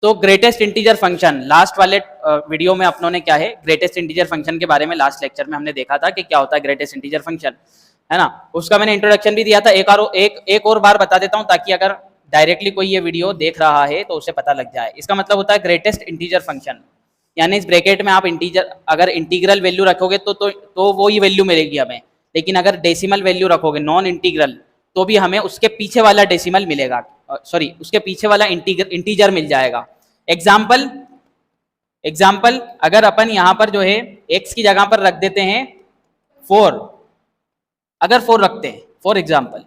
तो greatest integer function, last वाले video में अपनों ने क्या है ग्रेटेस्ट इंटीजर फंक्शन के बारे में लास्ट लेक्चर में हमने देखा था कि क्या होता है ग्रेटेस्ट इंटीजर फंक्शन, है ना। उसका मैंने इंट्रोडक्शन भी दिया था, एक और बार बता देता हूं ताकि अगर डायरेक्टली कोई ये वीडियो देख रहा है तो उसे पता लग जाए। इसका मतलब होता है ग्रेटेस्ट इंटीजर फंक्शन, यानी इस ब्रैकेट में आप इंटीजर अगर इंटीग्रल वैल्यू रखोगे तो वो ही वैल्यू मिलेगी हमें, लेकिन अगर डेसिमल वैल्यू रखोगे नॉन इंटीग्रल तो भी हमें उसके पीछे वाला डेसिमल मिलेगा, सॉरी उसके पीछे वाला इंटीजर मिल जाएगा। एग्जाम्पल अगर अपन यहां पर जो है x की जगह पर रख देते हैं 4, अगर 4 रखते हैं फॉर एग्जाम्पल,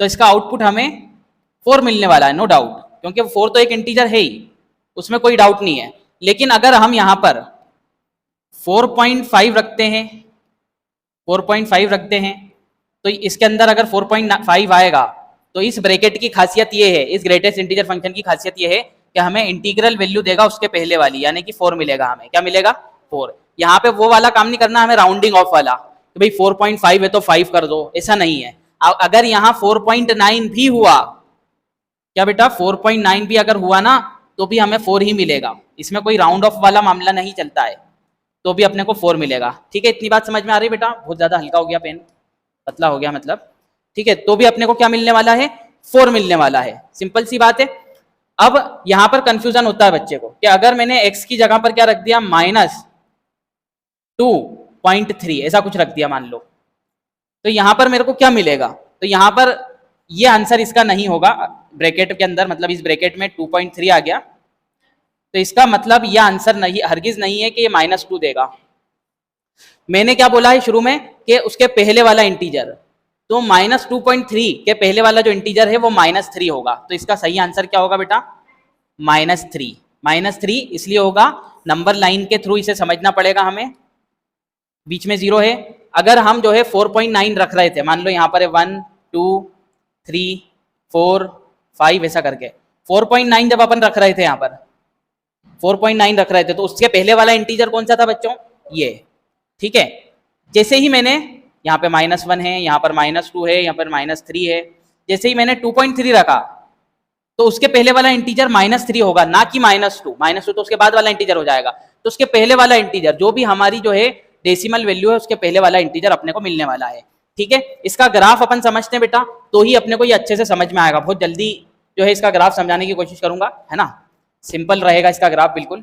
तो इसका आउटपुट हमें 4 मिलने वाला है, नो डाउट, क्योंकि 4 तो एक इंटीजर है ही, उसमें कोई डाउट नहीं है। लेकिन अगर हम यहां पर 4.5 रखते हैं, 4.5 रखते हैं तो इसके अंदर अगर 4.5 आएगा तो इस ब्रैकेट की खासियत ये है, इस ग्रेटेस्ट इंटीजर फंक्शन की खासियत ये है कि हमें इंटीग्रल वैल्यू देगा उसके पहले वाली, यानी कि 4 मिलेगा हमें। क्या मिलेगा? 4। यहाँ पे वो वाला काम नहीं करना हमें राउंडिंग ऑफ वाला कि भाई 4.5 है तो 5 कर दो, ऐसा नहीं है। अगर यहाँ 4.9 भी हुआ, क्या बेटा 4.9 भी अगर हुआ ना तो भी हमें 4 ही मिलेगा, इसमें कोई राउंड ऑफ वाला मामला नहीं चलता है, तो भी अपने को 4 मिलेगा। ठीक है, इतनी बात समझ में आ रही बेटा? बहुत ज्यादा हल्का हो गया पेन, पतला हो गया मतलब, ठीक है। तो भी अपने को क्या मिलने वाला है? 4 मिलने वाला है, सिंपल सी बात है। अब यहां पर कंफ्यूजन होता है बच्चे को कि अगर मैंने x की जगह पर क्या रख दिया -2.3 ऐसा कुछ रख दिया मान लो, तो यहां पर मेरे को क्या मिलेगा? तो यहां पर ये आंसर इसका नहीं होगा ब्रैकेट के अंदर, मतलब इस ब्रैकेट में 2.3 आ गया तो इसका मतलब यह आंसर नहीं, हरगिज नहीं है कि ये -2 देगा। मैंने क्या बोला है शुरू में कि उसके पहले वाला इंटीजर, तो -2.3 के पहले वाला जो इंटीजर है वो -3 होगा, तो इसका सही आंसर क्या होगा बेटा? -3। -3 इसलिए होगा, नंबर लाइन के थ्रू इसे समझना पड़ेगा हमें, बीच में 0 है। अगर हम जो है 4.9 रख रहे थे, मान लो यहाँ पर है 1 2 3 4 5 ऐसा करके 4.9 जब अपन रख रहे थे, यहाँ पर 4.9 रख रहे थे, तो उसके पहले वाला इंटीजर कौन सा था बच्चों? ये, ठीक है। जैसे ही मैंने यहाँ पे -1 है, यहाँ पर -2 है, यहाँ पर -3 है, जैसे ही मैंने 2.3 रखा तो उसके पहले वाला इंटीजर -3 होगा, ना कि -2। -2 तो उसके बाद वाला इंटीजर हो जाएगा, तो उसके पहले वाला इंटीजर जो भी हमारी जो है डेसिमल वैल्यू है उसके पहले वाला इंटीजर अपने को मिलने वाला है। ठीक है, इसका ग्राफ अपन समझते हैं बेटा, तो ही अपने को ये अच्छे से समझ में आएगा। बहुत जल्दी जो है इसका ग्राफ समझाने की कोशिश करूंगा, है ना, सिंपल रहेगा इसका ग्राफ बिल्कुल।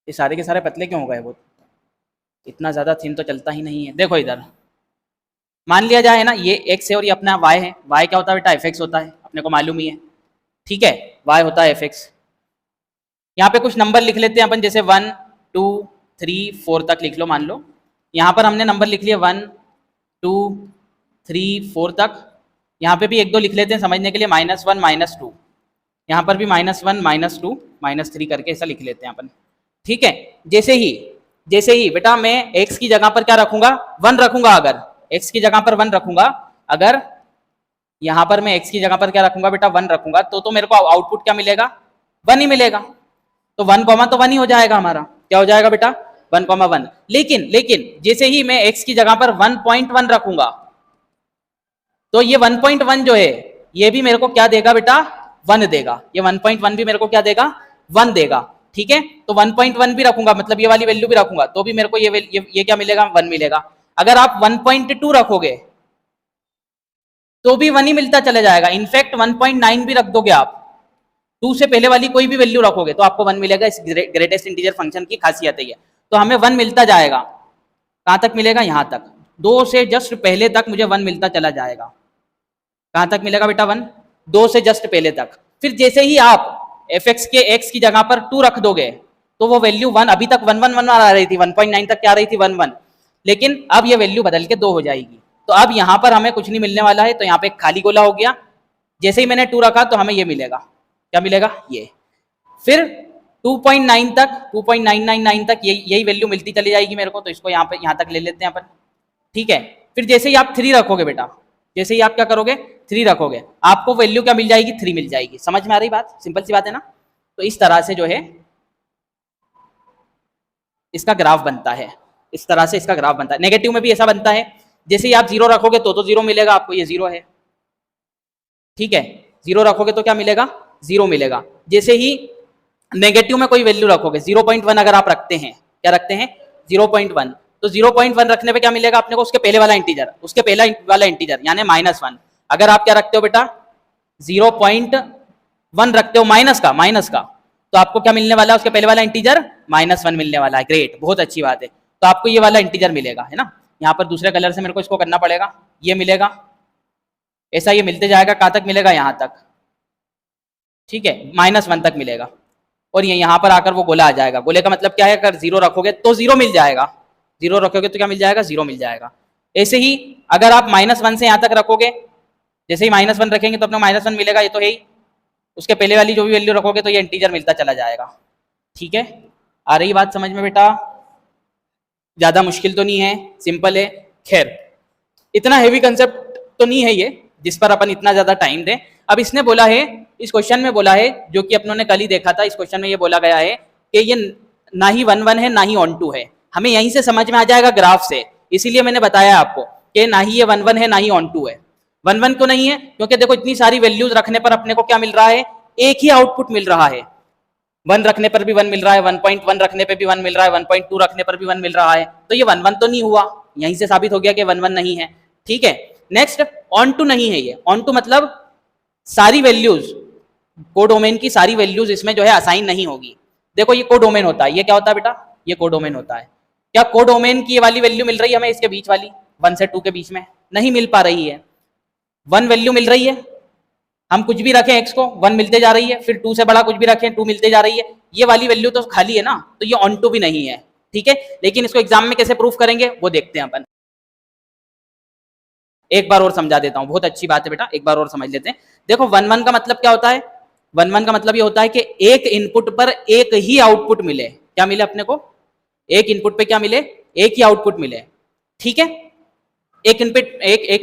ये सारे के सारे पतले क्यों हो गए? बहुत इतना ज्यादा थिन तो चलता ही नहीं है। देखो इधर मान लिया जाए ना, ये x है और ये अपना y है। y क्या होता है बेटा? fx होता है, अपने को मालूम ही है, ठीक है, y होता है fx। यहाँ पे कुछ नंबर लिख लेते हैं अपन, जैसे 1 2 3 4 तक लिख लो, मान लो यहाँ पर हमने नंबर लिख लिया 1 2 3 4 तक। यहाँ पे भी एक दो लिख लेते हैं समझने के लिए, -1 -2, यहाँ पर भी -1 -2 -3 करके ऐसा लिख लेते हैं अपन, ठीक है। जैसे ही बेटा मैं x की जगह पर क्या रखूंगा? 1 रखूंगा। अगर x की जगह पर 1 रखूंगा, अगर यहां पर मैं x की जगह पर क्या रखूंगा बेटा? 1 रखूंगा, तो मेरे को आउटपुट क्या मिलेगा? 1 ही मिलेगा। तो 1 तो 1 ही हो जाएगा हमारा। क्या हो जाएगा बेटा? 1,1। लेकिन जैसे ही मैं x की जगह पर 1.1 रखूंगा, तो ये 1.1 जो है ये भी मेरे को क्या देगा बेटा? 1 देगा। ये 1.1 भी मेरे को क्या देगा? 1 देगा, ठीक है। तो 1.1 भी रखूंगा, मतलब ये वाली वैल्यू भी रखूंगा, तो भी मेरे को ये क्या मिलेगा? 1 मिलेगा। अगर आप 1.2 रखोगे तो भी 1 ही मिलता चले जाएगा। इनफैक्ट 1.9 भी रख दोगे आप, 2 से पहले वाली कोई भी वैल्यू रखोगे तो आपको 1 मिलेगा। इस ग्रेटेस्ट इंटीजर फंक्शन की खासियत है ये। तो हमें 1 मिलता जाएगा, कहां तक मिलेगा? यहां तक। 2 से जस्ट पहले तक मुझे 1 मिलता चला जाएगा। कहां तक मिलेगा बेटा? 1 2 से जस्ट पहले तक। फिर जैसे ही आप fx के x की जगह पर 2 रख दोगे तो वो वैल्यू 1, अभी तक 1 1 1 आ रही थी, 1.9 तक क्या आ रही थी? 1 1, लेकिन अब ये वैल्यू बदल के 2 हो जाएगी। तो अब यहां पर हमें कुछ नहीं मिलने वाला है, तो यहाँ पे एक खाली गोला हो गया। जैसे ही मैंने 2 रखा तो हमें ये मिलेगा। क्या मिलेगा? ये। फिर 2.9 तक, 2.999 तक यही वैल्यू मिलती चली जाएगी मेरे को, तो इसको यहाँ तक ले लेते हैं अपन, ठीक है। फिर जैसे ही आप 3 रखोगे बेटा, जैसे ही आप क्या करोगे? 3 रखोगे, आपको वैल्यू क्या मिल जाएगी? 3 मिल जाएगी। समझ में आ रही बात? सिंपल सी बात है ना। तो इस तरह से जो है इसका ग्राफ बनता है, इस तरह से इसका ग्राफ बनता है। नेगेटिव में भी ऐसा बनता है, जैसे ही आप 0 रखोगे तो 0 मिलेगा आपको, ये 0 है, ठीक है। 0 रखोगे तो क्या मिलेगा? 0 मिलेगा। जैसे ही नेगेटिव में कोई वैल्यू रखोगे, 0.1 अगर आप रखते हैं, क्या रखते हैं 0.1, तो 0.1 रखने पे क्या मिलेगा अपने को, उसके पहले वाला इंटीजर, उसके पहला वाला इंटीजर यानी -1। अगर आप क्या रखते हो बेटा 0.1 रखते हो माइनस का, तो आपको क्या मिलने वाला है, उसके पहले वाला इंटीजर -1 मिलने वाला है। ग्रेट, बहुत अच्छी बात है। तो आपको ये वाला इंटीजर मिलेगा, है ना। यहाँ पर दूसरे कलर से मेरे को इसको करना पड़ेगा, ये मिलेगा, ऐसा ये मिलते जाएगा, कहाँ तक मिलेगा, यहाँ तक, ठीक है, -1 तक मिलेगा। और ये यहाँ पर आकर वो गोला आ जाएगा। गोले का मतलब क्या है, अगर 0 रखोगे तो 0 मिल जाएगा, 0 रखोगे तो क्या मिल जाएगा, 0 मिल जाएगा। ऐसे ही अगर आप -1 से यहाँ तक रखोगे, जैसे ही -1 रखेंगे तो अपने -1 मिलेगा, ये तो है ही। उसके पहले वाली जो भी वैल्यू रखोगे तो ये इंटीजर मिलता चला जाएगा। ठीक है, आ रही बात समझ में बेटा? ज्यादा मुश्किल तो नहीं है, सिंपल है। खैर, इतना हेवी कंसेप्ट तो नहीं है ये जिस पर अपन इतना ज्यादा टाइम दें। अब इसने बोला है, इस क्वेश्चन में बोला है, जो कि अपनों ने कल ही देखा था, इस क्वेश्चन में ये बोला गया है कि ये ना ही 1-1 है ना ही ऑन टू है। हमें यहीं से समझ में आ जाएगा ग्राफ से, इसीलिए मैंने बताया आपको कि ना ही ये 1-1 है ना ही ऑन टू है। 1-1 क्यों नहीं है, क्योंकि देखो इतनी सारी वैल्यूज रखने पर अपने को क्या मिल रहा है, एक ही आउटपुट मिल रहा है। 1 रखने पर भी 1 मिल रहा है, 1.1 रखने पर भी 1 मिल रहा है, 1.2 रखने पर भी 1 मिल रहा है। तो ये 1-1 तो नहीं हुआ, यहीं से साबित हो गया कि 1-1 नहीं है। ठीक है, नेक्स्ट ऑन टू नहीं है। ये ऑन टू मतलब सारी वैल्यूज, कोडोमेन की सारी वैल्यूज इसमें जो है असाइन नहीं होगी। देखो ये कोडोमेन होता है, ये क्या होता है बेटा, ये कोडोमेन होता है। क्या कोडोमेन की ये वाली वैल्यू मिल रही है हमें इसके बीच वाली 1 से 2 के बीच में? नहीं मिल पा रही है। 1 वैल्यू मिल रही है, हम कुछ भी रखें x को 1 मिलते जा रही है, फिर 2 से बड़ा कुछ भी रखें 2 मिलते जा रही है। ये वाली वैल्यू तो खाली है ना, तो ये ऑन टू भी नहीं है। ठीक है, लेकिन इसको एग्जाम में कैसे प्रूफ करेंगे वो देखते हैं अपन। एक बार और समझा देता हूं, बहुत अच्छी बात है बेटा, एक बार और समझ लेते हैं। देखो 1-1 का मतलब क्या होता है, 1-1 का मतलब ये होता है कि एक इनपुट पर एक ही आउटपुट मिले। क्या मिले अपने को, एक इनपुट पे क्या मिले, एक ही आउटपुट मिले। ठीक है, एक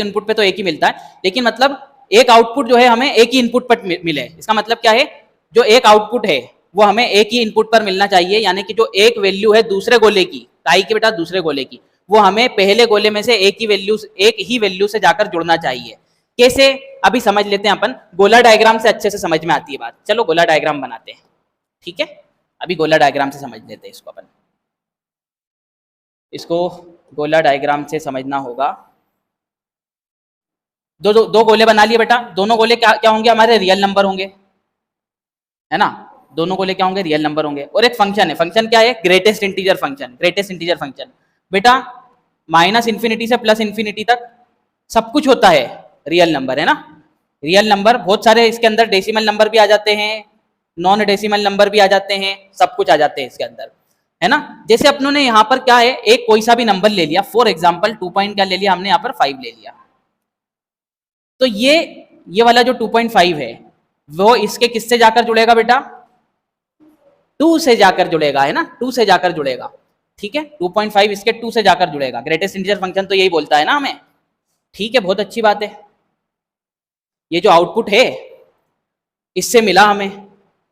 इनपुट पे तो एक ही मिलता है, लेकिन मतलब एक आउटपुट जो है हमें एक ही इनपुट पर मिले। इसका मतलब क्या है, जो एक आउटपुट है वो हमें एक ही इनपुट पर मिलना चाहिए, यानी कि जो एक वैल्यू है दूसरे गोले की, काई की बेटा दूसरे गोले की, वो हमें पहले गोले में से एक ही वैल्यू से जाकर जुड़ना चाहिए। कैसे, अभी समझ लेते हैं अपन। गोला डायग्राम से अच्छे से समझ में आती है बात। चलो गोला डायग्राम बनाते हैं। ठीक है, अभी गोला डायग्राम से समझ लेते हैं इसको अपन। इसको गोला डायग्राम से समझना होगा। दो गोले बना लिए बेटा। दोनों गोले क्या होंगे, हमारे रियल नंबर होंगे, है ना। दोनों गोले क्या होंगे, रियल नंबर होंगे। और एक फंक्शन है, फंक्शन क्या है, greatest integer function. Greatest integer function बेटा -∞ से +∞ तक सब कुछ होता है रियल नंबर, है ना। रियल नंबर बहुत सारे, इसके अंदर डेसिमल नंबर भी आ जाते हैं, नॉन डेसिमल नंबर भी आ जाते हैं, सब कुछ आ जाते हैं इसके अंदर, है ना। जैसे अपनों ने यहाँ पर क्या है, एक कोई सा भी नंबर ले लिया, फॉर एग्जाम्पल 2 पॉइंट क्या ले लिया हमने यहाँ पर 5 ले लिया। तो ये वाला जो 2.5 है वो इसके किससे जाकर जुड़ेगा बेटा, 2 से जाकर जुड़ेगा, है ना, 2 से जाकर जुड़ेगा। ठीक है, 2.5 इसके 2 से जाकर जुड़ेगा। ग्रेटेस्ट इंटीजर फंक्शन तो यही बोलता है ना हमें। ठीक है, बहुत अच्छी बात है। ये जो आउटपुट है इससे मिला हमें,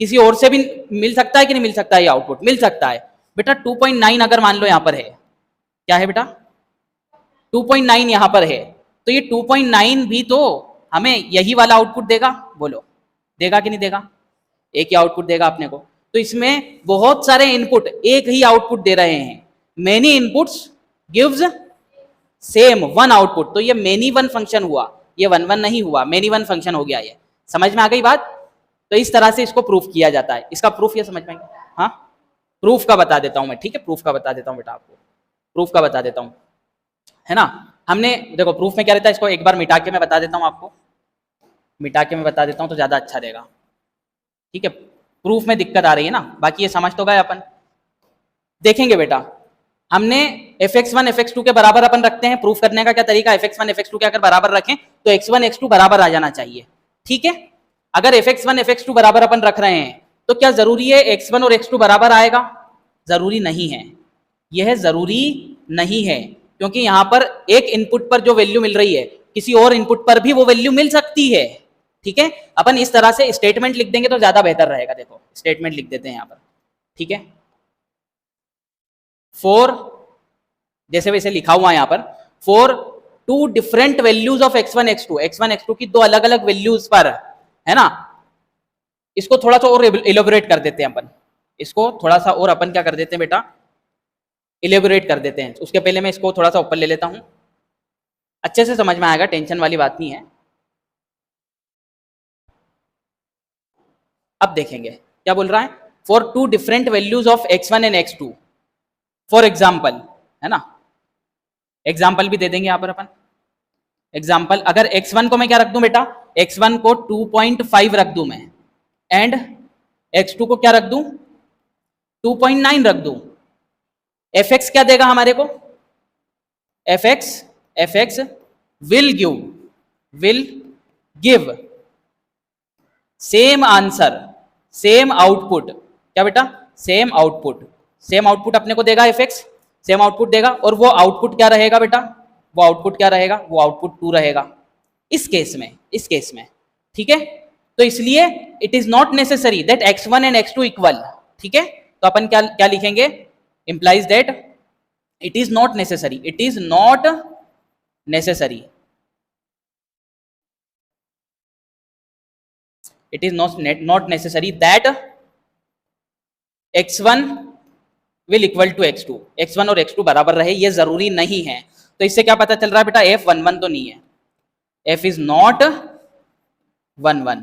किसी और से भी मिल सकता है कि नहीं मिल सकता है, ये आउटपुट मिल सकता है बेटा। 2.9 अगर मान लो यहाँ पर है, क्या है बेटा 2.9 यहाँ पर है, तो ये 2.9 भी तो हमें यही वाला आउटपुट देगा। बोलो देगा कि नहीं देगा, एक ही आउटपुट देगा अपने को। तो इसमें बहुत सारे इनपुट एक ही आउटपुट दे रहे हैं। Many inputs gives same one output. तो ये मेनी वन फंक्शन हुआ, ये 1-1 नहीं हुआ, मेनी वन फंक्शन हो गया। ये समझ में आ गई बात। तो इस तरह से इसको प्रूफ किया जाता है। इसका प्रूफ ये समझ पाएंगे, हाँ प्रूफ का बता देता हूं मैं। ठीक है, प्रूफ का बता देता हूं बेटा आपको, प्रूफ का बता देता हूं, है ना। हमने देखो प्रूफ में क्या रहता है, इसको एक बार मिटा के मैं बता देता हूं आपको, मिटा के मैं बता देता हूं तो ज्यादा अच्छा रहेगा। ठीक है, प्रूफ में दिक्कत आ रही है ना, बाकी ये समझ तो गए अपन। देखेंगे बेटा, हमने fx1 fx2 के बराबर अपन रखते हैं। प्रूफ करने का क्या तरीका, fx1 fx2 के अगर बराबर रखें तो x1 x2 बराबर आ जाना चाहिए। ठीक है, अगर fx1 fx2 बराबर अपन रख रहे हैं तो क्या जरूरी है x1 और x2 बराबर आएगा? जरूरी नहीं है, यह जरूरी नहीं है, क्योंकि यहां पर एक इनपुट पर जो वैल्यू मिल रही है किसी और इनपुट पर भी वो वैल्यू मिल सकती है। ठीक है, अपन इस तरह से स्टेटमेंट लिख देंगे तो ज्यादा बेहतर रहेगा। देखो स्टेटमेंट लिख देते हैं यहां पर। ठीक है, फॉर जैसे वैसे लिखा हुआ है यहां पर, for 2 different values of x1 x2 की 2 अलग अलग वैल्यूज पर, है ना। इसको थोड़ा सा और इलेबोरेट कर देते हैं अपन। इसको थोड़ा सा और अपन क्या कर देते हैं बेटा, इलेबोरेट कर देते हैं। उसके पहले मैं इसको थोड़ा सा ऊपर ले लेता हूं, अच्छे से समझ में आएगा, टेंशन वाली बात नहीं है। अब देखेंगे क्या बोल रहा है, for two different values of x1 and x2 for example, है ना, एग्जाम्पल भी दे देंगे यहां पर अपन। एग्जाम्पल, अगर x1 को मैं क्या रख दूं बेटा, x1 को 2.5 रख दूं मैं, एंड x2 को क्या रख दूं, 2.9 रख दूं, fx क्या देगा हमारे को, fx will give same answer, same output, क्या बेटा, सेम आउटपुट अपने को देगा, fx सेम आउटपुट देगा, और वो आउटपुट क्या रहेगा बेटा, वो आउटपुट क्या रहेगा, वो आउटपुट 2 रहेगा इस केस में, ठीक है। तो इसलिए it is not necessary that x1 and x2 equal, ठीक है। तो अपन क्या क्या लिखेंगे, implies that it is not necessary, it is not necessary, it is not necessary that x1 will equal to x2, x1 और x2 बराबर रहे, ये जरूरी नहीं है। तो इससे क्या पता चल रहा है बेटा, f 1 1 तो नहीं है, f is not 1 1।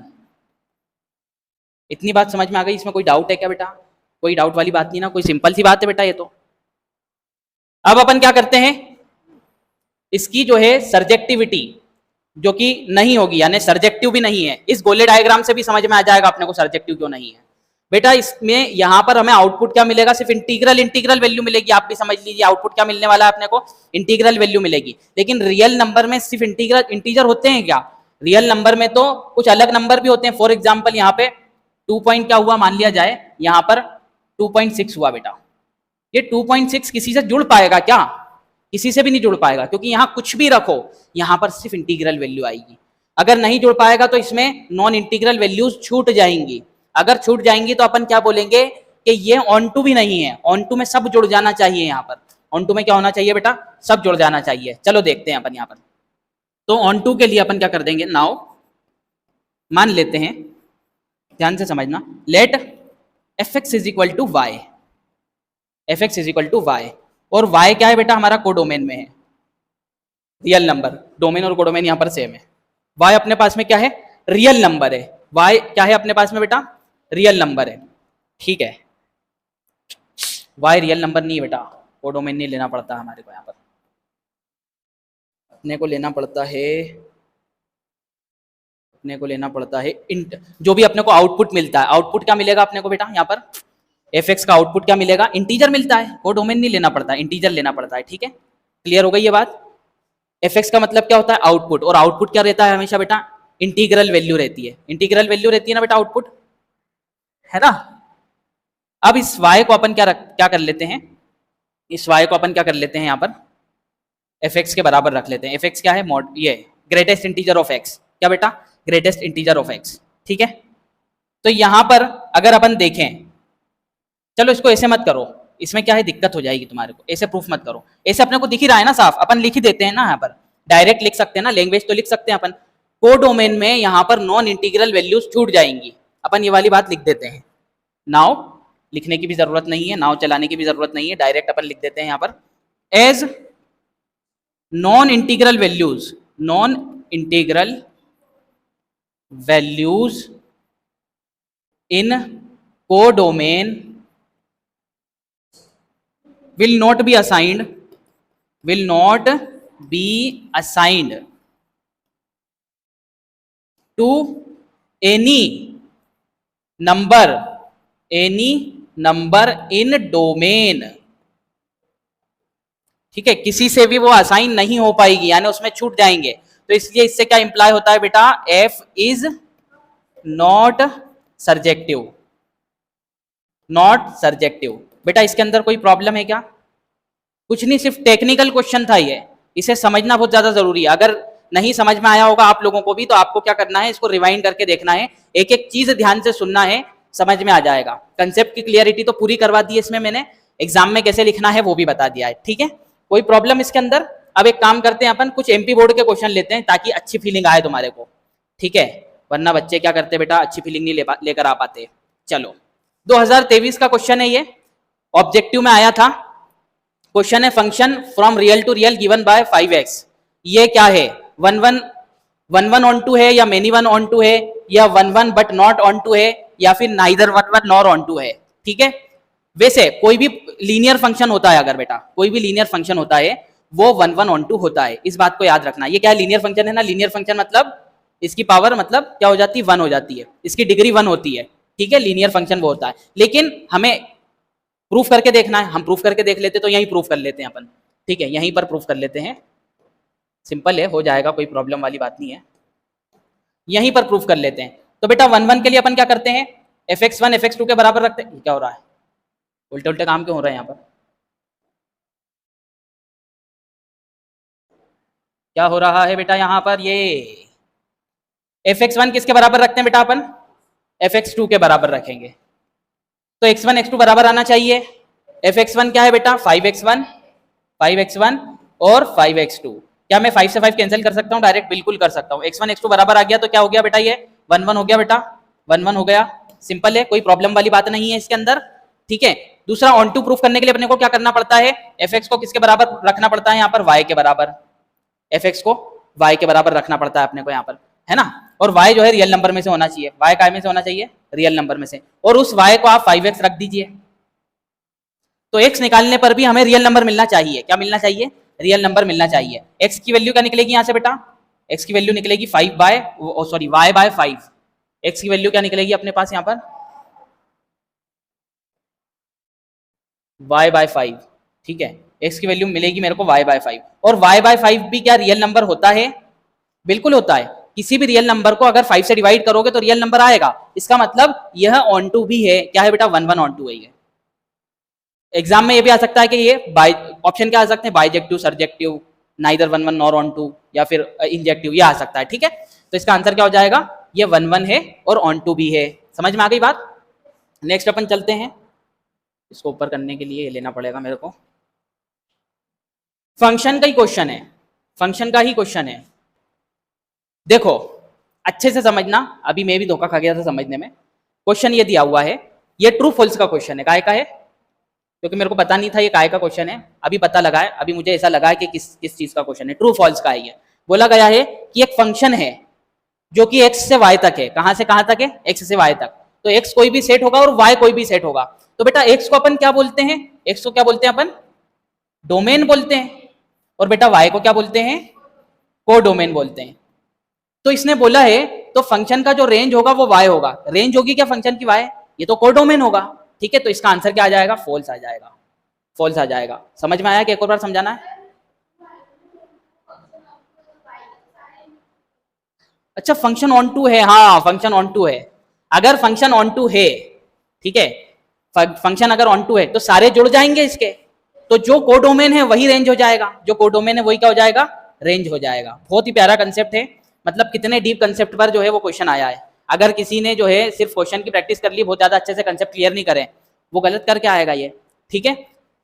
इतनी बात समझ में आ गई, इसमें कोई डाउट है क्या बेटा, कोई डाउट वाली बात नहीं ना, कोई सिंपल सी बात है बेटा ये तो। अब अपन क्या करते हैं, इसकी जो है सर्जेक्टिविटी जो कि नहीं होगी, यानी सर्जेक्टिव भी नहीं है, इस गोले डायग्राम से भी समझ में आ जाएगा अपने को सर्जेक्टिव क्यों नहीं है बेटा। इसमें यहां पर हमें आउटपुट क्या मिलेगा, सिर्फ इंटीग्रल वैल्यू मिलेगी, आप भी समझ लीजिए आउटपुट क्या मिलने वाला है अपने को, इंटीग्रल वैल्यू मिलेगी। लेकिन रियल नंबर में सिर्फ इंटीजर होते हैं क्या, रियल नंबर में तो कुछ अलग नंबर भी होते हैं। फॉर एग्जाम्पल यहाँ पे 2 पॉइंट क्या हुआ, मान लिया जाए यहाँ पर 2.6 हुआ बेटा, ये 2.6 किसी से जुड़ पाएगा क्या, किसी से भी नहीं जुड़ पाएगा, क्योंकि यहां कुछ भी रखो यहां पर सिर्फ इंटीग्रल वैल्यू आएगी। अगर नहीं जुड़ पाएगा तो इसमें नॉन इंटीग्रल वैल्यूज छूट जाएंगी, अगर छूट जाएंगी तो अपन क्या बोलेंगे कि ये ऑन टू भी नहीं है, ऑन टू में सब जुड़ जाना चाहिए। यहाँ पर ऑन टू में क्या होना चाहिए बेटा, सब जुड़ जाना चाहिए। चलो देखते हैं अपन यहाँ पर, तो ऑन टू के लिए अपन क्या कर देंगे, नाउ मान लेते हैं, ध्यान से समझना, let fx is equal to y, fx is equal to y, और y क्या है बेटा, हमारा कोडोमेन में है, रियल नंबर, डोमेन और कोडोमेन यहां पर सेम है। y अपने पास में क्या है, रियल नंबर है, y क्या है अपने पास में बेटा, रियल नंबर है, ठीक है। y रियल नंबर नहीं है बेटा, कोडोमेन नहीं लेना पड़ता हमारे को, यहां पर अपने को लेना पड़ता है इंट, जो भी अपने को आउटपुट मिलता है, आउटपुट क्या मिलेगा अपने को बेटा, यहाँ पर fx का आउटपुट क्या मिलेगा, इंटीजर मिलता है, वो डोमेन नहीं लेना पड़ता, इंटीजर लेना पड़ता है, ठीक है। क्लियर हो गई ये बात। fx का मतलब क्या होता है, आउटपुट, और आउटपुट क्या रहता है हमेशा बेटा, इंटीग्रल वैल्यू रहती है, इंटीग्रल वैल्यू रहती है ना बेटा आउटपुट, है ना। अब इस y को अपन क्या कर लेते हैं, इस y को अपन क्या कर लेते हैं, यहाँ पर fx के बराबर रख लेते हैं। fx क्या है, ये ग्रेटेस्ट इंटीजर ऑफ x, क्या बेटा, ग्रेटेस्ट इंटीजर ऑफ x, ठीक है। तो यहां पर अगर अपन देखें, चलो इसको ऐसे मत करो, इसमें क्या है दिक्कत हो जाएगी तुम्हारे को, ऐसे प्रूफ मत करो, ऐसे अपने को दिख ही रहा है ना साफ, अपन लिख ही देते हैं ना, यहाँ पर डायरेक्ट लिख सकते हैं ना, लैंग्वेज तो लिख सकते हैं अपन, कोडोमेन में यहाँ पर नॉन इंटीग्रल वैल्यूज छूट जाएंगी, अपन ये वाली बात लिख देते हैं। नाउ लिखने की भी जरूरत नहीं है, नाउ चलाने की भी जरूरत नहीं है, डायरेक्ट अपन लिख देते हैं यहाँ पर, as non integral values in codomain will not be assigned to any number in domain, ठीक है, किसी से भी वो असाइन नहीं हो पाएगी, यानी उसमें छूट जाएंगे। तो इसलिए इससे क्या इंप्लाई होता है बेटा, f इज नॉट सर्जेक्टिव, बेटा इसके अंदर कोई प्रॉब्लम है क्या, कुछ नहीं, सिर्फ टेक्निकल क्वेश्चन था ये, इसे समझना बहुत ज्यादा जरूरी है। अगर नहीं समझ में आया होगा आप लोगों को भी, तो आपको क्या करना है, इसको रिवाइंड करके देखना है, एक एक चीज ध्यान से सुनना है, समझ में आ जाएगा। कंसेप्ट की क्लियरिटी तो पूरी करवा दी है इसमें मैंने, एग्जाम में कैसे लिखना है वो भी बता दिया है, ठीक है, कोई प्रॉब्लम इसके अंदर। अब एक काम करते हैं अपन, कुछ एमपी बोर्ड के क्वेश्चन लेते हैं ताकि अच्छी फीलिंग आए तुम्हारे को, ठीक है, वरना बच्चे क्या करते बेटा, अच्छी फीलिंग नहीं लेकर आ पाते। चलो 2023 का क्वेश्चन है ये, ऑब्जेक्टिव में आया था। क्वेश्चन है function from real to real given by 5x। ये क्या है, 1 1 ऑन टू है, या मेनी वन ऑन टू है, या 1 1 बट नॉट ऑन टू है, या फिर नाइदर 1 1 नॉर ऑन टू है। ठीक है, वैसे कोई भी लीनियर फंक्शन होता है, अगर बेटा कोई भी लीनियर फंक्शन होता है वो 1 1 ऑन टू होता है, इस बात को याद रखना। ये क्या है, लीनियर फंक्शन है ना, लीनियर फंक्शन मतलब इसकी पावर मतलब क्या हो जाती है, 1 हो जाती है, इसकी डिग्री 1 होती है। ठीक है, लीनियर फंक्शन वो होता है, लेकिन हमें प्रूफ करके देखना है, हम प्रूफ करके देख लेते तो यहीं प्रूफ कर लेते हैं अपन। ठीक है, यहीं पर प्रूफ कर लेते हैं, सिंपल है, हो जाएगा, कोई प्रॉब्लम वाली बात नहीं है, यहीं पर प्रूफ कर लेते हैं। तो बेटा 1 1 के लिए अपन क्या करते हैं, fx1 fx2 के बराबर रखते हैं। क्या हो रहा है, उल्टे उल्टे काम क्यों हो रहे हैं यहाँ पर, क्या हो रहा है बेटा यहाँ पर, ये fx1 किसके बराबर रखते हैं बेटा अपन, fx2 के बराबर रखेंगे। तो x1 x2 बराबर आना चाहिए। fx1 क्या है बेटा, 5x1 और 5x2। क्या मैं 5 से 5 कैंसिल कर सकता हूँ डायरेक्ट, बिल्कुल कर सकता हूँ। x1 x2 बराबर आ गया तो क्या हो गया बेटा, ये 1 1 हो गया बेटा, 1 1 हो गया, सिंपल है, कोई प्रॉब्लम वाली बात नहीं है इसके अंदर। ठीक है, दूसरा ऑन टू प्रूफ करने के लिए अपने को क्या करना पड़ता है, fx को किसके बराबर रखना पड़ता है यहाँ पर, y के बराबर, fx को y के बराबर रखना पड़ता है अपने को यहाँ पर, है ना। और y जो है रियल नंबर में से होना चाहिए, y काय में से होना चाहिए, रियल नंबर में से, और उस y को आप 5x रख दीजिए। तो x निकालने पर भी हमें रियल नंबर मिलना चाहिए, क्या मिलना चाहिए, रियल नंबर मिलना चाहिए। x की वैल्यू क्या निकलेगी यहाँ से बेटा, x की वैल्यू निकलेगी y बाय 5। x की वैल्यू क्या निकलेगी अपने पास यहाँ पर, y बाय 5। ठीक है, x की वैल्यू मिलेगी मेरे को y बाय 5, और y बाय 5 भी क्या रियल नंबर होता है, बिल्कुल होता है। किसी भी रियल नंबर को अगर 5 से डिवाइड करोगे तो रियल नंबर आएगा, इसका मतलब यह ऑन टू भी है, क्या है बेटा, 1 1 ऑन टू है ये। एग्जाम में ये भी आ सकता है कि ये बाय ऑप्शन क्या आ सकते हैं, bijective, surjective, neither 1 1 nor onto, या फिर इंजेक्टिव, ये आ सकता है। ठीक है, तो इसका आंसर क्या हो जाएगा, ये 1 1 है और ऑन टू भी है। समझ में आ गई बात। नेक्स्ट अपन चलते हैं, इसको ऊपर करने के लिए लेना पड़ेगा मेरे को, फंक्शन का ही क्वेश्चन है, फंक्शन का ही क्वेश्चन है। देखो अच्छे से समझना, अभी मैं भी धोखा खा गया था समझने में। क्वेश्चन ये दिया हुआ है, ये ट्रू फॉल्स का क्वेश्चन है, काय का है, क्योंकि मेरे को पता नहीं था ये काय का क्वेश्चन है, अभी पता लगा है, अभी मुझे ऐसा लगा है कि किस चीज का क्वेश्चन है, ट्रू फॉल्स का है ये। बोला गया है कि एक फंक्शन है जो कि x से y तक है, कहां से कहां तक है, x से y तक, तो x कोई भी सेट होगा और y कोई भी सेट होगा। तो बेटा x को अपन क्या बोलते हैं, x को क्या बोलते हैं अपन, डोमेन बोलते हैं, और बेटा y को क्या बोलते हैं, को डोमेन बोलते हैं। तो इसने बोला है तो फंक्शन का जो रेंज होगा वो y होगा, रेंज होगी क्या फंक्शन की y, ये तो को डोमेन होगा। ठीक है, तो इसका आंसर क्या आ जाएगा, फॉल्स आ जाएगा, फॉल्स आ जाएगा। समझ में आया कि एक और बार समझाना है। अच्छा, फंक्शन ऑन टू है, हाँ फंक्शन ऑन टू है, अगर फंक्शन ऑन टू है, ठीक है, फंक्शन अगर ऑन टू है तो सारे जुड़ जाएंगे इसके, तो जो कोडोमेन है वही रेंज हो जाएगा, जो कोडोमेन है वही क्या हो जाएगा, रेंज हो जाएगा। बहुत ही प्यारा कंसेप्ट है, मतलब कितने डीप कंसेप्ट पर जो है वो क्वेश्चन आया है। अगर किसी ने जो है सिर्फ क्वेश्चन की प्रैक्टिस कर ली, बहुत ज्यादा अच्छे से कंसेप्ट क्लियर नहीं करे, वो गलत करके आएगा ये। ठीक है,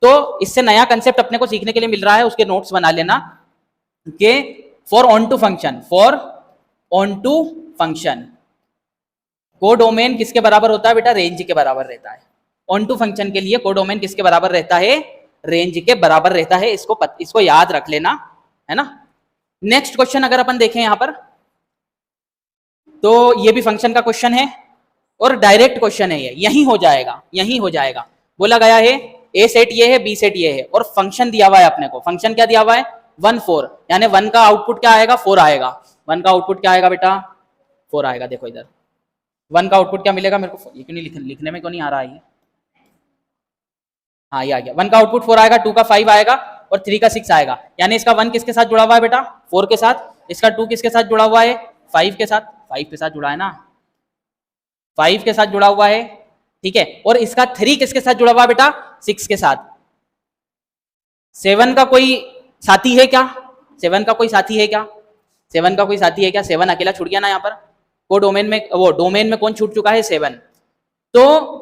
तो इससे नया कंसेप्ट अपने को सीखने के लिए मिल रहा है, उसके नोट्स बना लेना कि for onto function, for onto function codomain किसके बराबर होता है बेटा, रेंज के बराबर रहता है। ऑन टू फंक्शन के लिए कोडोमेन किसके बराबर रहता है, रेंज के बराबर रहता है, इसको याद रख लेना, है ना। नेक्स्ट क्वेश्चन अगर अपन देखें यहां पर, तो ये भी फंक्शन का क्वेश्चन है और डायरेक्ट क्वेश्चन है, ये यही हो जाएगा, यही हो जाएगा। बोला गया है ए सेट ये है, बी सेट ये है, और फंक्शन दिया हुआ है अपने को, फंक्शन क्या दिया हुआ है, 1 4, यानी 1 का आउटपुट क्या आएगा, 4 आएगा, 1 का आउटपुट क्या आएगा बेटा, 4 आएगा। देखो इधर 1 का आउटपुट क्या मिलेगा मेरे को, ये क्यों नहीं लिखने में क्यों नहीं आ रहा है, हाँ ये आ गया, 1 का आउटपुट 4 आएगा, 2 का 5 आएगा, और 3 का 6 आएगा। यानी इसका 1 किसके साथ जुड़ा हुआ है बेटा, 4 के साथ, इसका 2 किसके साथ जुड़ा हुआ है, 5 के साथ, 5 के साथ जुड़ा है ना, 5 के साथ जुड़ा हुआ है। ठीक है, और इसका 3 किसके साथ जुड़ा हुआ है बेटा, 6 के साथ। 7 का कोई साथी है क्या, 7 का कोई साथी है क्या, 7 का कोई साथी है क्या, 7 अकेला छूट गया ना यहाँ पर, वो डोमेन में, वो डोमेन में कौन छूट चुका है, 7। तो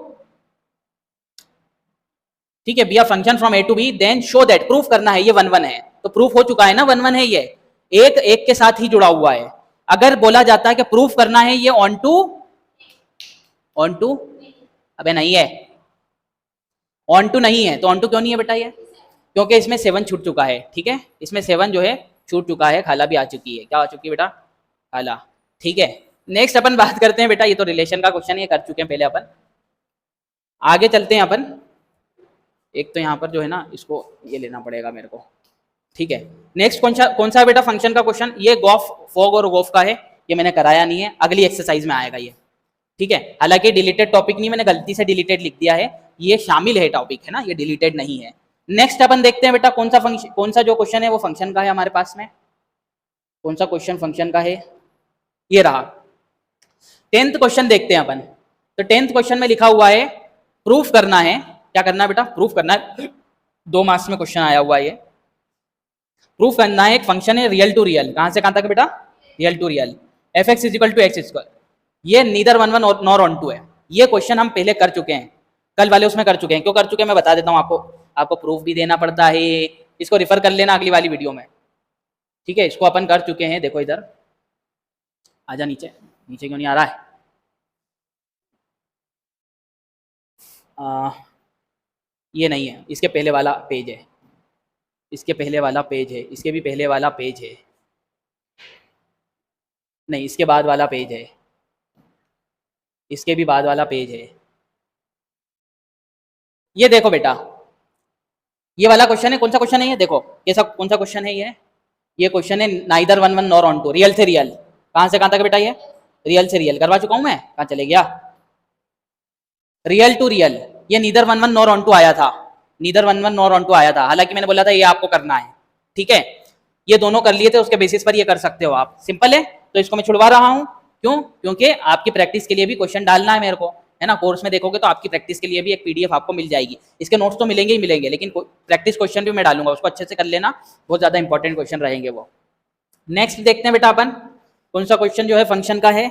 ठीक है, be a function from A to B, then show that, proof करना है, ये 1 1 है, तो प्रूफ हो चुका है ना, 1 1 है, ये एक के साथ ही जुड़ा हुआ है। अगर बोला जाता है कि प्रूफ करना है ये ऑन टू अबे नहीं है, ऑन टू नहीं है, तो ऑन टू क्यों नहीं है बेटा ये? क्योंकि इसमें 7 छूट चुका है, ठीक है, इसमें 7 जो है छूट चुका है, खाला भी आ चुकी है, क्या आ चुकी है बेटा? खाला, ठीक है। नेक्स्ट अपन बात करते हैं बेटा, ये तो रिलेशन का क्वेश्चन ये कर चुके हैं पहले अपन, आगे चलते हैं अपन। एक तो यहाँ पर जो है ना, इसको ये लेना पड़ेगा मेरे को, ठीक है। नेक्स्ट कौन सा बेटा फंक्शन का क्वेश्चन, ये गॉफ, फॉग और गोफ का है, ये मैंने कराया नहीं है, अगली एक्सरसाइज में आएगा ये, ठीक है। हालांकि डिलीटेड टॉपिक नहीं, मैंने गलती से डिलीटेड लिख दिया है, ये शामिल है टॉपिक है ना, ये डिलीटेड नहीं है। नेक्स्ट अपन देखते हैं बेटा कौन सा फंक्शन, कौन सा जो क्वेश्चन है वो फंक्शन का है हमारे पास में, कौन सा क्वेश्चन फंक्शन का है, ये रहा 10th क्वेश्चन देखते हैं अपन। तो 10th क्वेश्चन में लिखा हुआ है प्रूफ करना है, क्या करना है बेटा? प्रूफ करना है, 2 मार्क्स में क्वेश्चन आया हुआ है ये, प्रूफ करना है एक फंक्शन है रियल टू रियल, कहां से कहां तक बेटा? Real to real, f x is equal to x square, ये neither one one nor onto है। ये क्वेश्चन हम पहले कर चुके हैं, कल वाले उसमें कर चुके हैं, क्यों कर चुके हैं मैं बता देता हूँ आपको, आपको प्रूफ भी देना पड़ता है, इसको रिफर कर लेना अगली वाली वीडियो में, ठीक है। इसको अपन कर चुके हैं, देखो इधर आजा, नीचे नीचे क्यों नहीं आ रहा है? ये नहीं है, इसके पहले वाला पेज है, इसके पहले वाला पेज है, इसके भी पहले वाला पेज है, नहीं इसके बाद वाला पेज है, इसके भी बाद वाला पेज है। ये देखो बेटा, ये वाला क्वेश्चन है, कौन सा क्वेश्चन है ये? देखो कैसा, कौन सा क्वेश्चन है ये क्वेश्चन है neither one one nor onto, real से रियल, कहां से कहां तक बेटा? ये रियल से रियल करवा चुका हूं मैं, कहां चले गया? रियल टू रियल, ये neither one one nor onto आया था, neither one one nor onto आया था, हालांकि मैंने बोला था ये आपको करना है, ठीक है। ये दोनों कर लिए थे, उसके बेसिस पर ये कर सकते हो आप, सिंपल है। तो इसको मैं छुड़वा रहा हूं, क्यों? क्योंकि आपकी प्रैक्टिस के लिए भी क्वेश्चन डालना है मेरे को, है ना। कोर्स में देखोगे तो आपकी प्रैक्टिस के लिए भी एक पीडीएफ आपको मिल जाएगी, इसके नोट्स तो मिलेंगे ही मिलेंगे, लेकिन प्रैक्टिस क्वेश्चन भी मैं डालूंगा, उसको अच्छे से कर लेना, बहुत ज्यादा इंपॉर्टेंट क्वेश्चन रहेंगे वो। नेक्स्ट देखते हैं बेटा अपन, कौन सा क्वेश्चन जो है फंक्शन का है।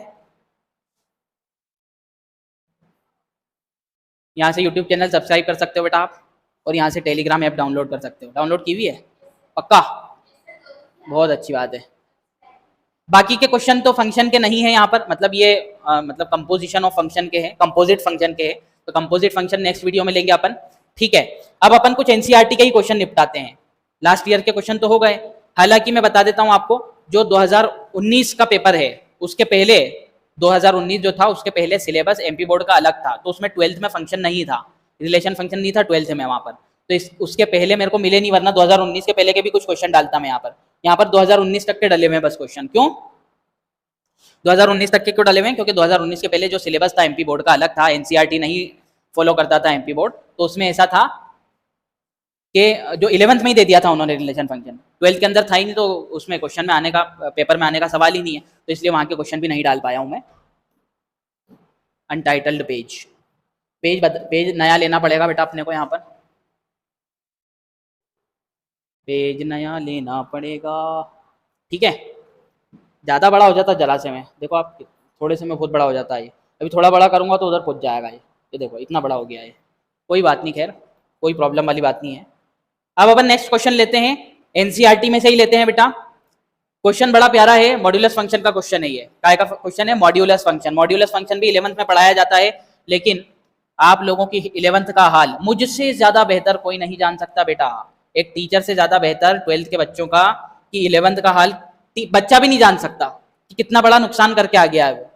यहाँ से यूट्यूब चैनल सब्सक्राइब कर सकते हो बेटा आप, और यहाँ से टेलीग्राम ऐप डाउनलोड कर सकते हो, डाउनलोड की हुई है पक्का? बहुत अच्छी बात है। बाकी के क्वेश्चन तो फंक्शन के नहीं है यहाँ पर, मतलब ये मतलब कंपोजिशन ऑफ फंक्शन के हैं, कंपोजिट फंक्शन के हैं, तो कंपोजिट फंक्शन नेक्स्ट वीडियो में लेंगे अपन, ठीक है। अब अपन कुछ एनसीईआरटी के ही क्वेश्चन निपटाते हैं, लास्ट ईयर के क्वेश्चन तो हो गए। हालांकि मैं बता देता हूँ आपको, जो 2019 का पेपर है उसके पहले, 2019 जो था उसके पहले सिलेबस एमपी बोर्ड का अलग था, तो उसमें 12th में फंक्शन नहीं था, रिलेशन फंक्शन नहीं था 12th में वहां पर, तो उसके पहले मेरे को मिले नहीं, वरना 2019 के पहले के भी कुछ क्वेश्चन डालता मैं यहाँ पर 2019 तक के डले हुए हैं बस क्वेश्चन। क्यों 2019 तक के क्यों डले हुए हैं? क्योंकि 2019 के पहले जो सिलेबस था एमपी बोर्ड का अलग था, एनसीईआरटी नहीं फॉलो करता था एमपी बोर्ड, तो उसमें ऐसा था कि जो 11th में ही दे दिया था उन्होंने रिलेशन फंक्शन, 12th के अंदर था ही नहीं, तो उसमें क्वेश्चन में आने का, पेपर में आने का सवाल ही नहीं है, तो इसलिए वहां के क्वेश्चन भी नहीं डाल पाया हूं मैं। अनटाइटल्ड पेज नया लेना पड़ेगा बेटा अपने को, यहाँ पर पेज नया लेना पड़ेगा, ठीक है। ज़्यादा बड़ा हो जाता जला से में, देखो आप थोड़े से में बहुत बड़ा हो जाता है, अभी थोड़ा बड़ा करूँगा तो उधर पहुँच जाएगा ये देखो इतना बड़ा हो गया है, कोई बात नहीं, खैर कोई प्रॉब्लम वाली बात नहीं है। अब अपन नेक्स्ट क्वेश्चन लेते हैं, एनसीईआरटी में से ही लेते हैं बेटा। क्वेश्चन बड़ा प्यारा है, मॉड्यूलस फंक्शन का क्वेश्चन है, ये काय का क्वेश्चन है? Modulus function. मॉड्यूलस फंक्शन भी 11th में पढ़ाया जाता है, लेकिन आप लोगों की 11th का हाल मुझसे ज्यादा बेहतर कोई नहीं जान सकता बेटा, एक टीचर से ज्यादा बेहतर 12th के बच्चों का कि 11th का हाल बच्चा भी नहीं जान सकता कि कितना बड़ा नुकसान करके आ गया है वो,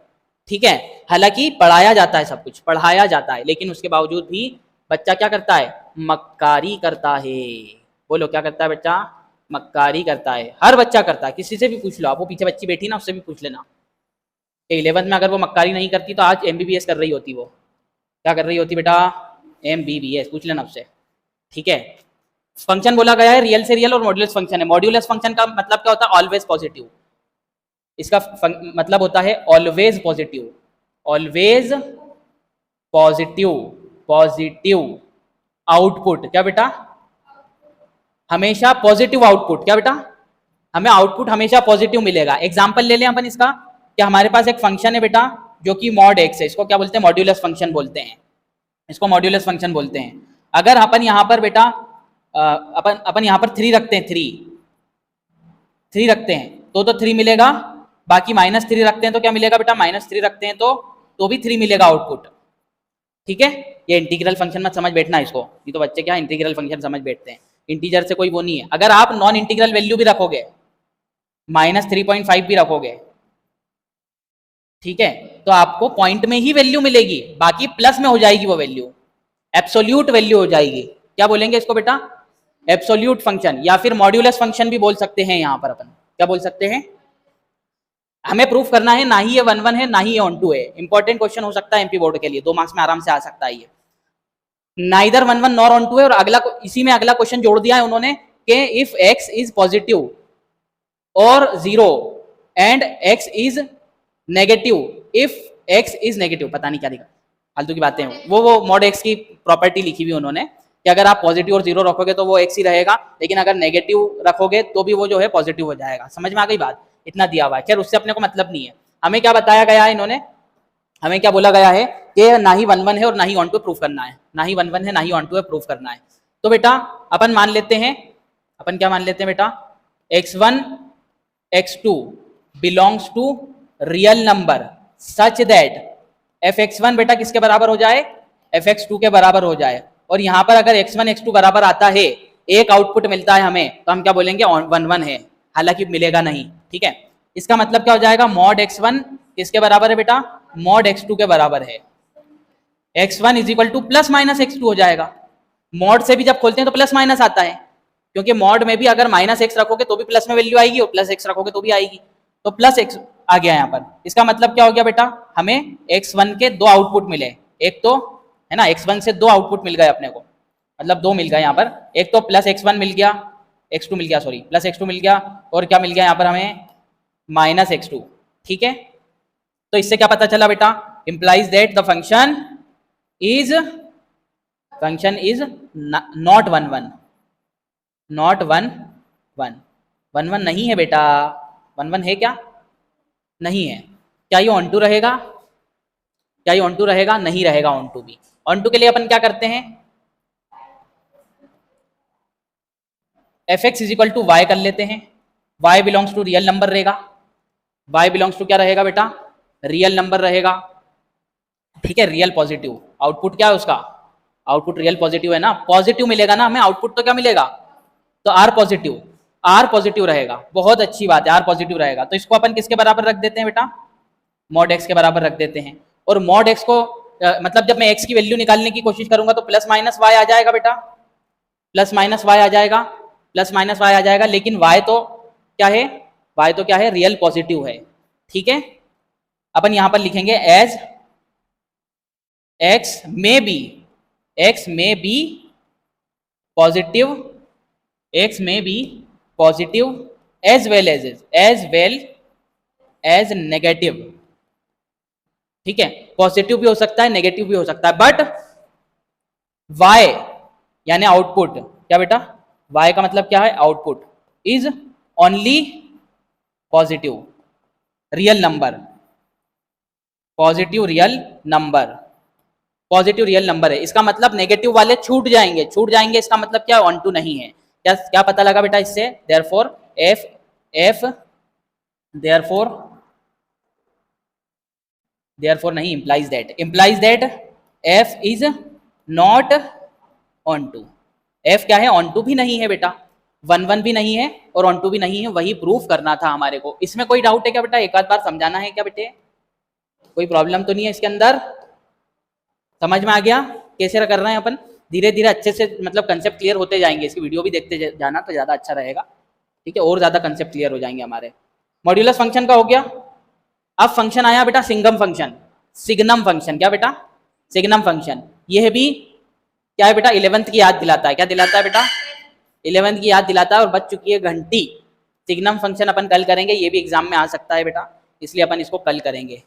ठीक है। हालांकि पढ़ाया जाता है, सब कुछ पढ़ाया जाता है, लेकिन उसके बावजूद भी बच्चा क्या करता है? मक्कारी करता है। बोलो क्या करता है बच्चा? मक्कारी करता है, हर बच्चा करता है, किसी से भी पूछ लो आप, वो पीछे बच्ची बैठी ना उससे भी पूछ लेना, 11th में अगर वो मक्कारी नहीं करती तो आज एमबीबीएस कर रही होती, वो क्या कर रही होती बेटा? एमबीबीएस, पूछ लेना उससे, ठीक है। फंक्शन बोला गया है रियल से रियल और मॉड्यूलस फंक्शन है। मॉड्यूलस फंक्शन का मतलब क्या होता है? ऑलवेज पॉजिटिव, इसका मतलब होता है always positive, always positive, positive output, क्या बेटा? हमेशा पॉजिटिव आउटपुट, क्या बेटा? हमें आउटपुट हमेशा पॉजिटिव मिलेगा। एग्जांपल ले लें अपन इसका, कि हमारे पास एक फंक्शन है बेटा जो कि मॉड एक्स है, इसको क्या बोलते हैं? मॉड्यूलस फंक्शन बोलते हैं, इसको मॉड्यूलस फंक्शन बोलते हैं। अगर अपन यहाँ पर बेटा अपन यहाँ पर 3 रखते हैं, 3 रखते हैं तो 3 मिलेगा, बाकी -3 रखते हैं तो क्या मिलेगा बेटा? -3 रखते हैं तो भी 3 मिलेगा आउटपुट, ठीक है, ये इंटीग्रल फंक्शन मत समझ बैठना इसको, ये तो बच्चे क्या इंटीग्रल फंक्शन समझ बैठते हैं, इंटीजर से कोई वो नहीं है। अगर आप नॉन इंटीग्रल वैल्यू भी रखोगे, -3.5 भी रखोगे, ठीक है, तो आपको पॉइंट में ही वैल्यू मिलेगी, बाकी प्लस में हो जाएगी वो वैल्यू, एब्सोल्यूट वैल्यू हो जाएगी। क्या बोलेंगे इसको बेटा? एब्सोल्यूट फंक्शन, या फिर मॉड्यूलस फंक्शन भी बोल सकते हैं। यहां पर अपन क्या बोल सकते हैं? हमें प्रूफ करना है ना ही ये 1 1 है ना ही ये ऑन टू है। इंपॉर्टेंट क्वेश्चन हो सकता है एमपी बोर्ड के लिए, 2 मार्क्स में आराम से आ सकता है ये। नाइदर 1 1 नॉर ऑन टू है, और अगला इसी में अगला क्वेश्चन जोड़ दिया है उन्होंने कि इफ x इज पॉजिटिव और 0 and x is negative, if x is negative, पता नहीं क्या लिखा, फालतू की बातें हैं वो मॉड x की प्रॉपर्टी लिखी हुई उन्होंने कि अगर आप पॉजिटिव और 0 रखोगे तो वो x ही रहेगा, लेकिन अगर नेगेटिव रखोगे तो भी वो जो है पॉजिटिव हो जाएगा। समझ में आ गई बात? इतना दिया हुआ है, खैर उससे अपने को मतलब नहीं है। हमें क्या बताया गया है इन्होंने, हमें क्या बोला गया है कि ना ही 1 1 है और ना ही ऑन टू प्रूफ करना है, ना ही 1 1 है ना ही ऑन टू है, प्रूफ करना है। तो बेटा अपन मान लेते हैं, अपन क्या मान लेते हैं बेटा, x1 x2 belongs to real number such that f(x1) बेटा किसके बराबर हो जाए? f(x2) के बराबर हो जाए। और यहां पर अगर x1 x2 बराबर आता है, एक आउटपुट मिलता है हमें, तो हम क्या बोलेंगे? 1 1 है, हालांकि मिलेगा नहीं। ठीक है, इसका मतलब क्या हो जाएगा? मॉड x1 किसके बराबर है बेटा? मॉड x2 के बराबर है। x1 is equal two plus minus x2 हो जाएगा। मॉड से भी जब खोलते हैं तो प्लस माइनस आता है, क्योंकि मॉड में भी अगर -x रखोगे तो भी प्लस में वैल्यू आएगी और +x रखोगे तो भी आएगी, तो +x आ गया यहाँ पर। इसका मतलब क्या हो गया बेटा? हमें x1 के 2 आउटपुट मिले, एक तो है ना, x1 से 2 आउटपुट मिल गए अपने को, मतलब 2 मिल गए यहाँ पर, एक तो +x1 मिल गया, x2 मिल गया, सॉरी +x2 मिल गया, और क्या मिल गया यहाँ पर हमें? -x2। ठीक है, तो इससे क्या पता चला बेटा? implies that the function is not 1 1, not 1 1, 1 1 नहीं है बेटा। 1 1 है क्या? नहीं है। क्या ये ऑन टू रहेगा? क्या ये ऑन टू रहेगा? नहीं रहेगा ऑन टू भी। ऑन टू के लिए अपन क्या करते हैं? f(x) is equal to Y कर लेते हैं, y belongs to real number रहेगा, y बिलोंग्स टू क्या रहेगा बेटा? रियल नंबर रहेगा। ठीक है, रियल पॉजिटिव, आउटपुट क्या है उसका? आउटपुट रियल पॉजिटिव है ना, पॉजिटिव मिलेगा ना हमें आउटपुट, तो क्या मिलेगा? तो आर पॉजिटिव रहेगा। बहुत अच्छी बात है, आर पॉजिटिव रहेगा। तो इसको अपन किसके बराबर रख देते हैं बेटा? मॉड x के बराबर रख देते हैं। और मॉड x को मतलब जब मैं x की वैल्यू निकालने की कोशिश करूंगा तो प्लस माइनस y आ जाएगा बेटा, प्लस माइनस y आ जाएगा, प्लस माइनस y आ जाएगा, लेकिन y तो क्या है? y तो क्या है? रियल पॉजिटिव है। ठीक है, अपन यहां पर लिखेंगे as x may be positive, x may be positive as well as negative। ठीक है, पॉजिटिव भी हो सकता है, नेगेटिव भी हो सकता है, बट y यानी आउटपुट, क्या बेटा? y का मतलब क्या है? Output is only positive real number, positive real number है। इसका मतलब नेगेटिव वाले छूट जाएंगे, इसका मतलब क्या? ऑन टू नहीं है। क्या पता लगा बेटा इससे? therefore नहीं, implies that f is not on to। f क्या है? ऑन टू भी नहीं है बेटा, 1 1 भी नहीं है और ऑन टू भी नहीं है, वही प्रूफ करना था हमारे को। इसमें कोई डाउट है क्या बेटा? एक आध बार समझाना है क्या बेटे? कोई प्रॉब्लम तो नहीं है इसके अंदर? समझ में आ गया कैसे कर रहे हैं अपन? धीरे धीरे अच्छे से मतलब कंसेप्ट क्लियर होते जाएंगे, इसकी वीडियो भी देखते जाना तो ज़्यादा अच्छा रहेगा। ठीक है, और ज़्यादा कंसेप्ट क्लियर हो जाएंगे हमारे। मॉड्यूलस फंक्शन का हो गया। अब फंक्शन आया बेटा सिग्नम फंक्शन। क्या बेटा? Signum function. यह भी क्या है बेटा? 11th की याद दिलाता है। क्या दिलाता है बेटा? 11th की याद दिलाता है। और बच चुकी है घंटी। सिग्नम फंक्शन अपन कल करेंगे, ये भी एग्जाम में आ सकता है बेटा, इसलिए अपन इसको कल करेंगे।